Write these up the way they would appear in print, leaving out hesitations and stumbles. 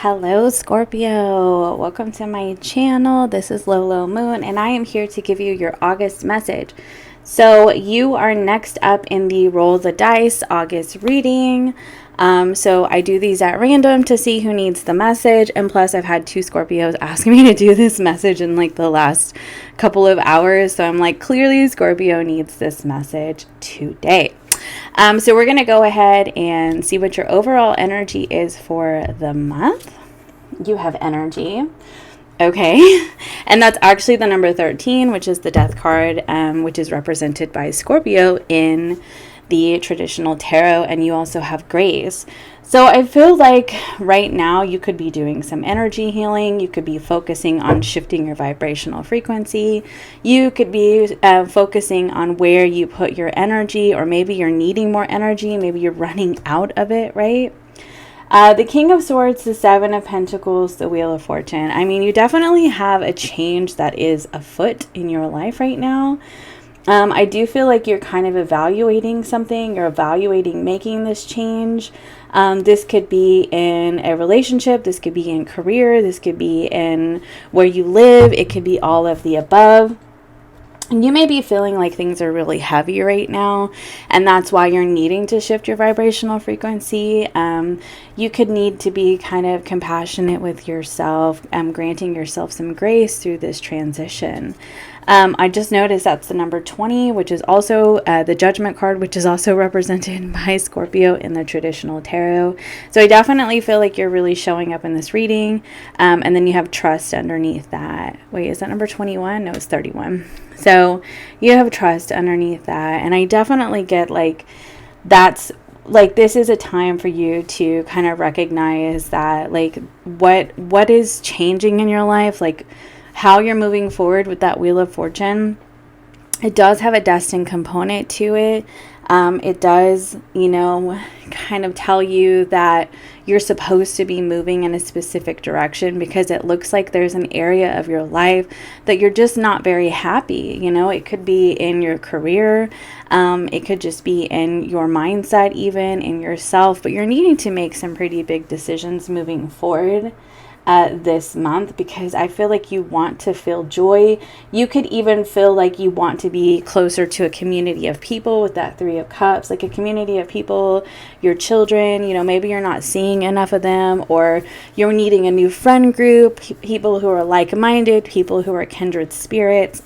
Hello Scorpio, welcome to my channel. This is Lolo Moon and I am here to give you your August message. So you are next up in the Roll the Dice August reading. So I do these at random to see who needs the message, and plus I've had 2 Scorpios ask me to do this message in like the last couple of hours, so I'm like, clearly Scorpio needs this message today. So we're going to go ahead and see what your overall energy is for the month. You have energy. Okay. And that's actually the number 13, which is the death card, which is represented by Scorpio in the traditional tarot. And you also have grace. So I feel like right now you could be doing some energy healing. You could be focusing on shifting your vibrational frequency. You could be focusing on where you put your energy, or maybe you're needing more energy. Maybe you're running out of it, right? The King of Swords, the Seven of Pentacles, the Wheel of Fortune. I mean, you definitely have a change that is afoot in your life right now. I do feel like you're kind of evaluating something. You're evaluating making this change. This could be in a relationship. This could be in career. This could be in where you live. It could be all of the above. And you may be feeling like things are really heavy right now, and that's why you're needing to shift your vibrational frequency. You could need to be kind of compassionate with yourself, granting yourself some grace through this transition. I just noticed that's the number 20, which is also the Judgment card, which is also represented by Scorpio in the traditional tarot. So I definitely feel like you're really showing up in this reading. And then you have trust underneath that. Wait, is that number 21? No, it's 31. So you have trust underneath that. And I definitely get like that's like this is a time for you to kind of recognize that like what is changing in your life, like how you're moving forward with that Wheel of Fortune. It does have a destined component to it. It does, kind of tell you that you're supposed to be moving in a specific direction, because it looks like there's an area of your life that you're just not very happy. It could be in your career. It could just be in your mindset, even in yourself, but you're needing to make some pretty big decisions moving forward this month, because I feel like you want to feel joy. You could even feel like you want to be closer to a community of people with that 3 of Cups, like a community of people, your children, maybe you're not seeing enough of them, or you're needing a new friend group, people who are like-minded, people who are kindred spirits,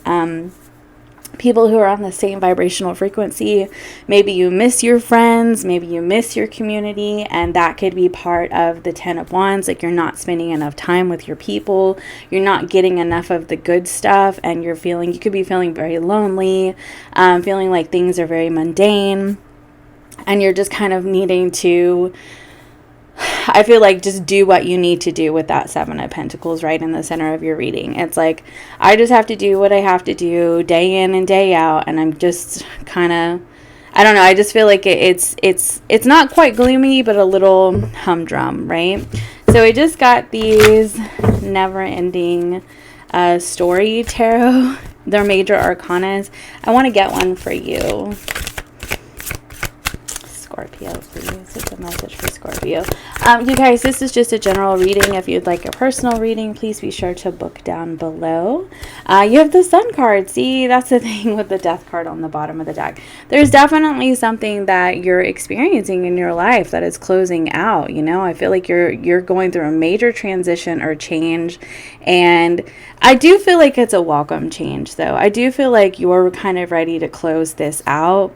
people who are on the same vibrational frequency. Maybe you miss your friends, maybe you miss your community, and that could be part of the 10 of Wands. Like you're not spending enough time with your people, you're not getting enough of the good stuff, and you could be feeling very lonely, feeling like things are very mundane, and you're just kind of needing to, I feel like, just do what you need to do with that 7 of Pentacles right in the center of your reading. It's like, I just have to do what I have to do day in and day out. And I'm just kind of, I don't know. I just feel like it's not quite gloomy, but a little humdrum, right? So I just got these never ending story tarot. They're major arcanas. I want to get one for you, Scorpio, please. It's a message for Scorpio. You guys, this is just a general reading. If you'd like a personal reading, please be sure to book down below. You have the Sun card. See, that's the thing with the Death card on the bottom of the deck. There's definitely something that you're experiencing in your life that is closing out. I feel like you're going through a major transition or change, and I do feel like it's a welcome change, though. I do feel like you're kind of ready to close this out,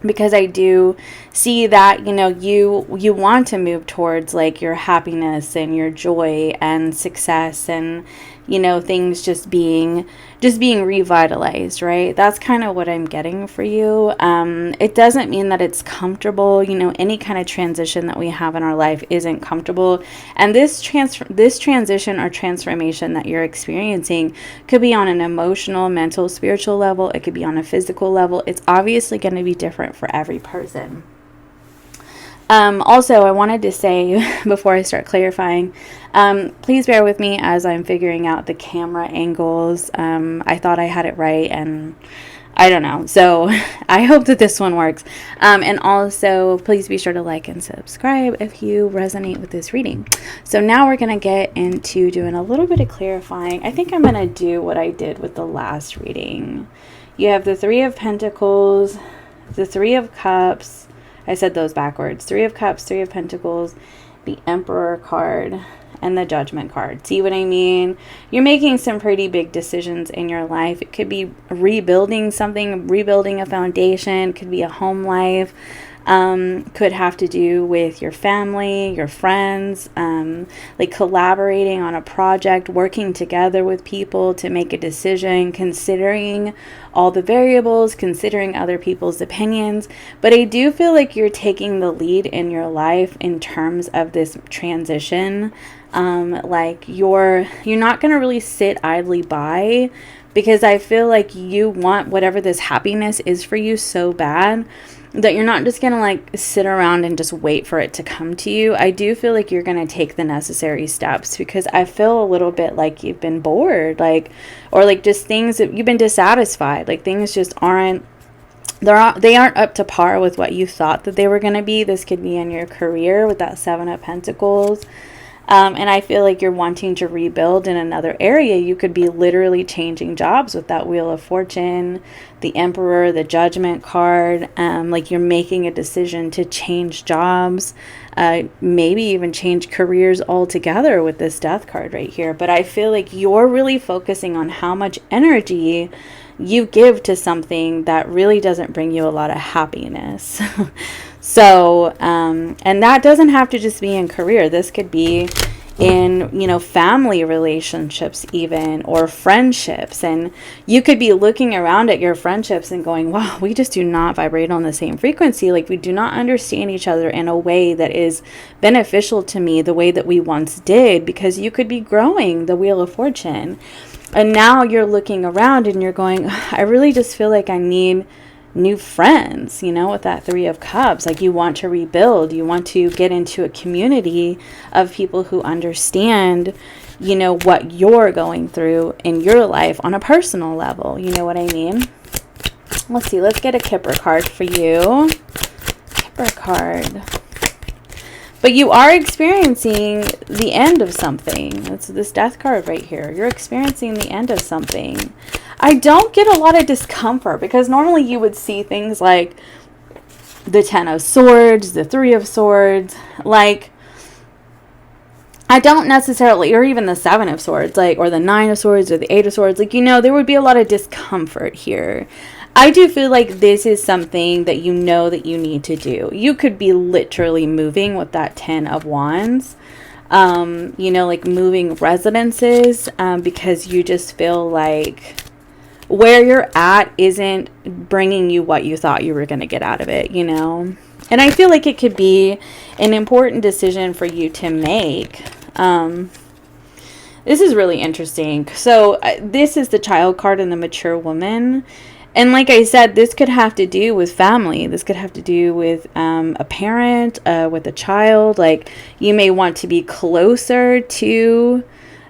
because I do see that, you want to move towards like your happiness and your joy and success, and, things just being revitalized, right? That's kind of what I'm getting for you. It doesn't mean that it's comfortable. Any kind of transition that we have in our life isn't comfortable. And this transition or transformation that you're experiencing could be on an emotional, mental, spiritual level. It could be on a physical level. It's obviously going to be different for every person. Also, I wanted to say before I start clarifying, please bear with me as I'm figuring out the camera angles. I thought I had it right, and I don't know. So I hope that this one works. And also, please be sure to like and subscribe if you resonate with this reading. So now we're going to get into doing a little bit of clarifying. I think I'm going to do what I did with the last reading. You have the Three of Pentacles, the Three of Cups. I said those backwards. Three of Cups, Three of Pentacles, the Emperor card, and the Judgment card. See what I mean? You're making some pretty big decisions in your life. It could be rebuilding something, rebuilding a foundation, could be a home life, could have to do with your family, your friends, like collaborating on a project, working together with people to make a decision, considering all the variables, considering other people's opinions. But I do feel like you're taking the lead in your life in terms of this transition. Like you're not going to really sit idly by, because I feel like you want whatever this happiness is for you so bad that you're not just going to like sit around and just wait for it to come to you. I do feel like you're going to take the necessary steps, because I feel a little bit like you've been bored, like, or like just things that you've been dissatisfied, like things just aren't, they aren't up to par with what you thought that they were going to be. This could be in your career with that Seven of Pentacles. And I feel like you're wanting to rebuild in another area. You could be literally changing jobs with that Wheel of Fortune, the Emperor, the Judgment card. Like you're making a decision to change jobs, maybe even change careers altogether with this Death card right here. But I feel like you're really focusing on how much energy you give to something that really doesn't bring you a lot of happiness. So, and that doesn't have to just be in career. This could be in, you know, family relationships even, or friendships. And you could be looking around at your friendships and going, wow, we just do not vibrate on the same frequency. Like we do not understand each other in a way that is beneficial to me the way that we once did, because you could be growing the Wheel of Fortune. And now you're looking around and you're going, I really just feel like I need new friends, you know, with that Three of Cups. Like you want to rebuild, you want to get into a community of people who understand, you know, what you're going through in your life on a personal level. You know what I mean? Let's see, let's get a Kipper card for you. Kipper card. But you are experiencing the end of something. It's this Death card right here. You're experiencing the end of something. I don't get a lot of discomfort, because normally you would see things like the Ten of Swords, the Three of Swords. Like, I don't necessarily, or even the Seven of Swords, like, or the Nine of Swords, or the Eight of Swords. Like, you know, there would be a lot of discomfort here. I do feel like this is something that you know that you need to do. You could be literally moving with that Ten of Wands. You know, like moving residences, because you just feel like where you're at isn't bringing you what you thought you were going to get out of it, you know. And I feel like it could be an important decision for you to make. This is really interesting. So this is the Child card and the Mature Woman. And like I said, this could have to do with family. This could have to do with a parent, with a child. Like you may want to be closer to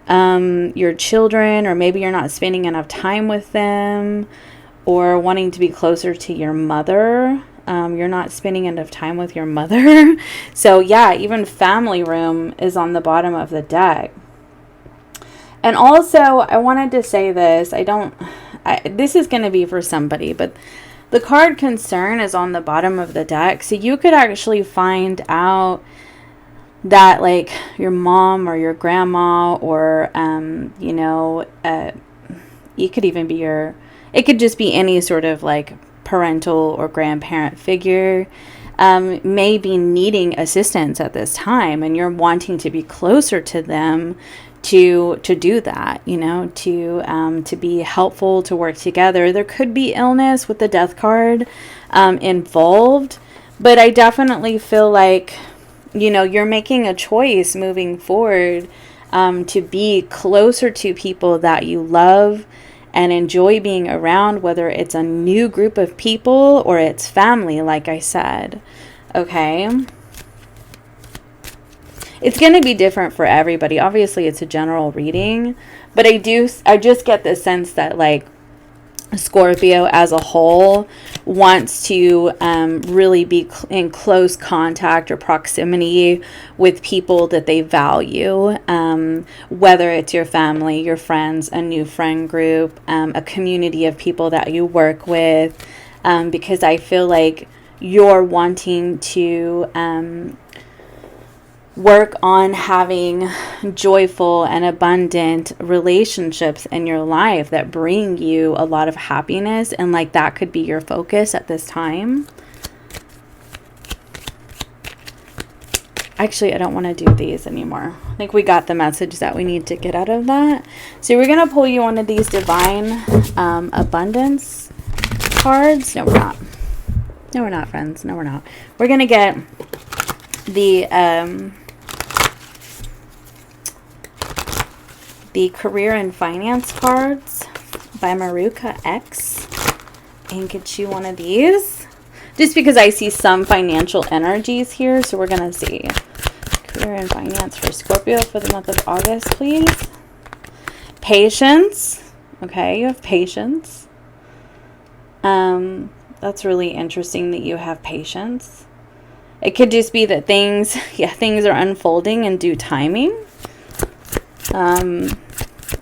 your children, or maybe you're not spending enough time with them, or wanting to be closer to your mother. You're not spending enough time with your mother. So yeah, even family room is on the bottom of the deck. And also, I wanted to say this. This is going to be for somebody, but the card Concern is on the bottom of the deck. So you could actually find out that like your mom or your grandma, or, you know, it could even be it could just be any sort of like parental or grandparent figure, may be needing assistance at this time, and you're wanting to be closer to them to do that, you know, to be helpful, to work together. There could be illness with the Death card involved, but I definitely feel like, you know, you're making a choice moving forward to be closer to people that you love and enjoy being around, whether it's a new group of people or it's family, like I said. Okay. It's going to be different for everybody. Obviously, it's a general reading, but I just get the sense that like Scorpio as a whole wants to really be in close contact or proximity with people that they value, whether it's your family, your friends, a new friend group, a community of people that you work with, because I feel like you're wanting to work on having joyful and abundant relationships in your life that bring you a lot of happiness, and like that could be your focus at this time. Actually, I don't want to do these anymore. I think we got the message that we need to get out of that. So we're going to pull you one of these divine abundance cards. No, we're not. No, we're not, friends. No, we're not. We're going to get the career and finance cards by Maruka X, and get you one of these just because I see some financial energies here. So we're gonna see career and finance for Scorpio for the month of August, please. Patience. Okay, you have patience. That's really interesting that you have patience. It could just be that things are unfolding in due timing.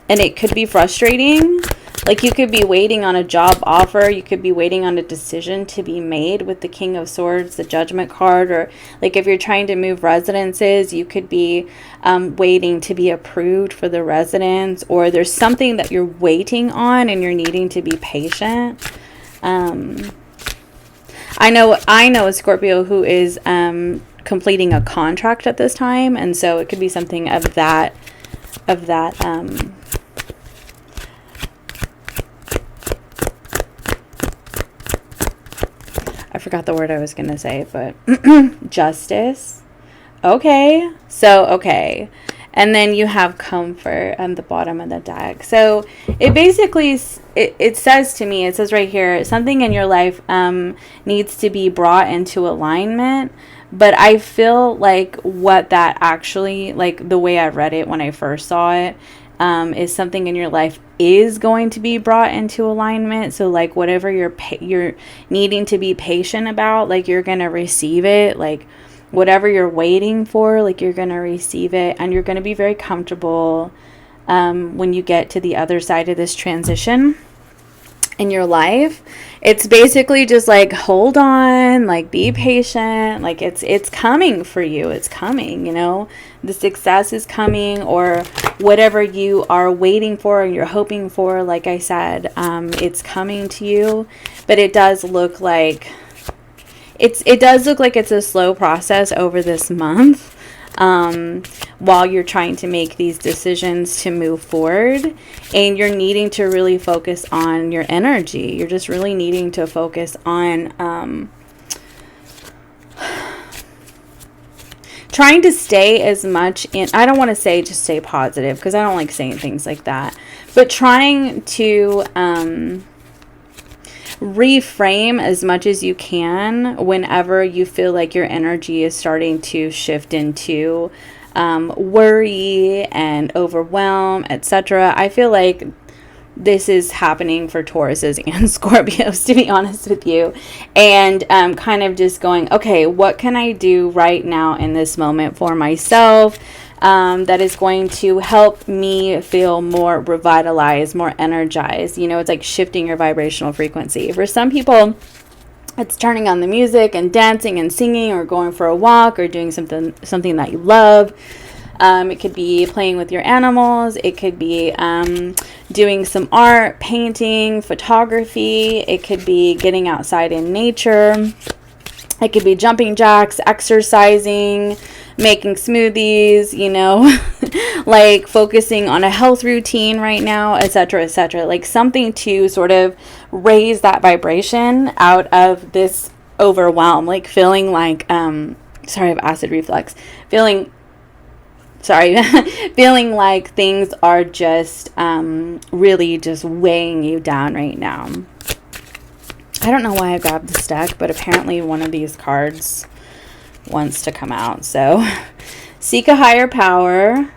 And it could be frustrating. Like you could be waiting on a job offer. You could be waiting on a decision to be made with the King of Swords, the Judgment card. Or like if you're trying to move residences, you could be waiting to be approved for the residence. Or there's something that you're waiting on and you're needing to be patient. I know a Scorpio who is completing a contract at this time. And so it could be something of that I forgot the word I was going to say, but justice. Okay. So, okay. And then you have comfort on the bottom of the deck. So it basically, it says to me, it says right here, something in your life needs to be brought into alignment. But I feel like what that actually, like the way I read it when I first saw it, is something in your life is going to be brought into alignment. So like whatever you're needing to be patient about, like you're going to receive it. Like whatever you're waiting for, like you're going to receive it. And you're going to be very comfortable when you get to the other side of this transition in your life. It's basically just like hold on, like be patient, like it's coming for you. It's coming, you know, the success is coming, or whatever you are waiting for and you're hoping for, like I said, it's coming to you. But it does look like it's a slow process over this month, while you're trying to make these decisions to move forward, and you're needing to really focus on your energy. You're just really needing to focus on trying to stay as much in, I don't want to say just stay positive because I don't like saying things like that, but trying to reframe as much as you can whenever you feel like your energy is starting to shift into worry and overwhelm, etc. I feel like this is happening for Tauruses and Scorpios, to be honest with you, and kind of just going, okay, what can I do right now in this moment for myself that is going to help me feel more revitalized, more energized. You know, it's like shifting your vibrational frequency. For some people, it's turning on the music and dancing and singing, or going for a walk, or doing something that you love. It could be playing with your animals. It could be doing some art, painting, photography. It could be getting outside in nature. It could be jumping jacks, exercising, making smoothies, you know, like focusing on a health routine right now, etc., etc. Like something to sort of raise that vibration out of this overwhelm, like feeling like, sorry, I have acid reflux, feeling like things are just really just weighing you down right now. I don't know why I grabbed this deck, but apparently one of these cards wants to come out. So seek a higher power.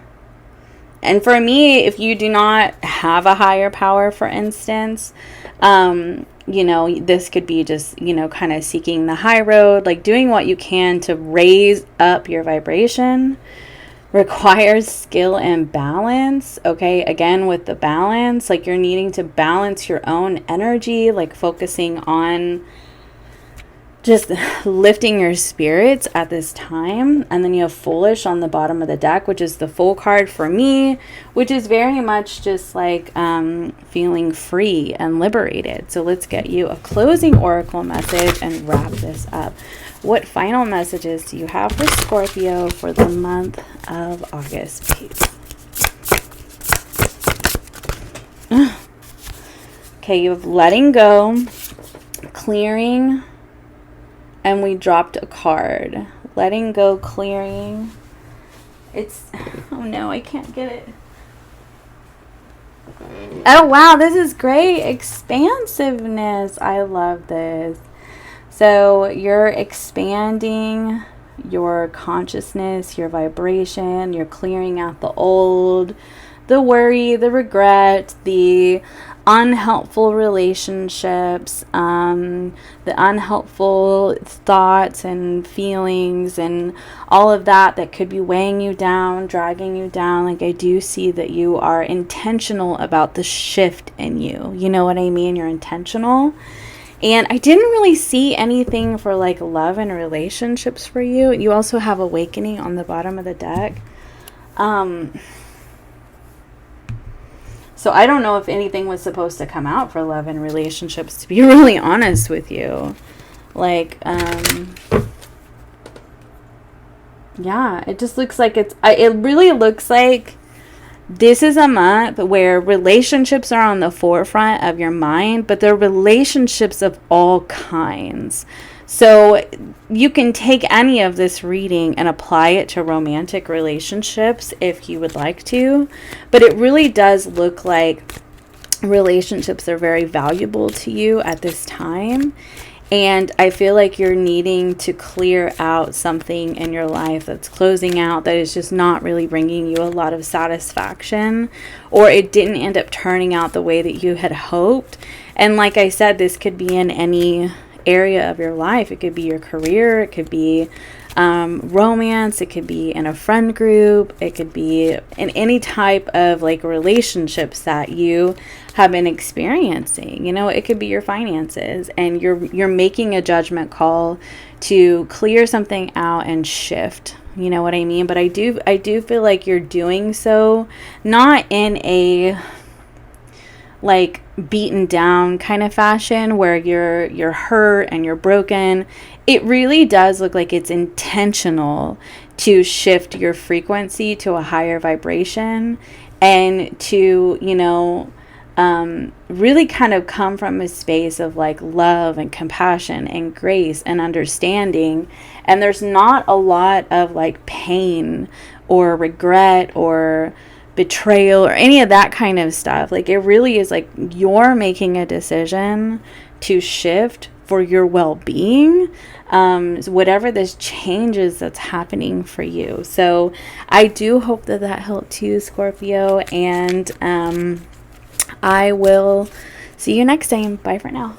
And for me, if you do not have a higher power, for instance, You know, this could be just, you know, kind of seeking the high road, like doing what you can to raise up your vibration. Requires skill and balance. Okay, again, with the balance, like you're needing to balance your own energy, like focusing on just lifting your spirits at this time. And then you have Foolish on the bottom of the deck, which is the Fool card for me, which is very much just like feeling free and liberated. So let's get you a closing oracle message and wrap this up. What final messages do you have for Scorpio for the month of August, please? Okay, you have letting go, clearing, and we dropped a card. Letting go, clearing. It's, oh no, I can't get it. Oh wow, this is great. Expansiveness. I love this. So you're expanding your consciousness, your vibration, you're clearing out the old, the worry, the regret, the unhelpful relationships, the unhelpful thoughts and feelings and all of that that could be weighing you down, dragging you down. Like I do see that you are intentional about the shift in you. You know what I mean? You're intentional. And I didn't really see anything for like love and relationships for you. You also have Awakening on the bottom of the deck. So I don't know if anything was supposed to come out for love and relationships, to be really honest with you. Like, yeah, it just looks like it really looks like this is a month where relationships are on the forefront of your mind, but they're relationships of all kinds. So you can take any of this reading and apply it to romantic relationships if you would like to. But it really does look like relationships are very valuable to you at this time. And I feel like you're needing to clear out something in your life that's closing out, that is just not really bringing you a lot of satisfaction, or it didn't end up turning out the way that you had hoped. And like I said, this could be in any area of your life. It could be your career, it could be romance, it could be in a friend group, it could be in any type of like relationships that you have been experiencing. You know, it could be your finances, and you're making a judgment call to clear something out and shift. You know what I mean? But I do feel like you're doing so not in a like beaten down kind of fashion where you're hurt and you're broken. It really does look like it's intentional to shift your frequency to a higher vibration, and to, you know, really kind of come from a space of like love and compassion and grace and understanding. And there's not a lot of like pain or regret or betrayal or any of that kind of stuff. Like it really is like you're making a decision to shift for your well-being, whatever this changes that's happening for you. So I do hope that helped you, Scorpio, and I will see you next time. Bye for now.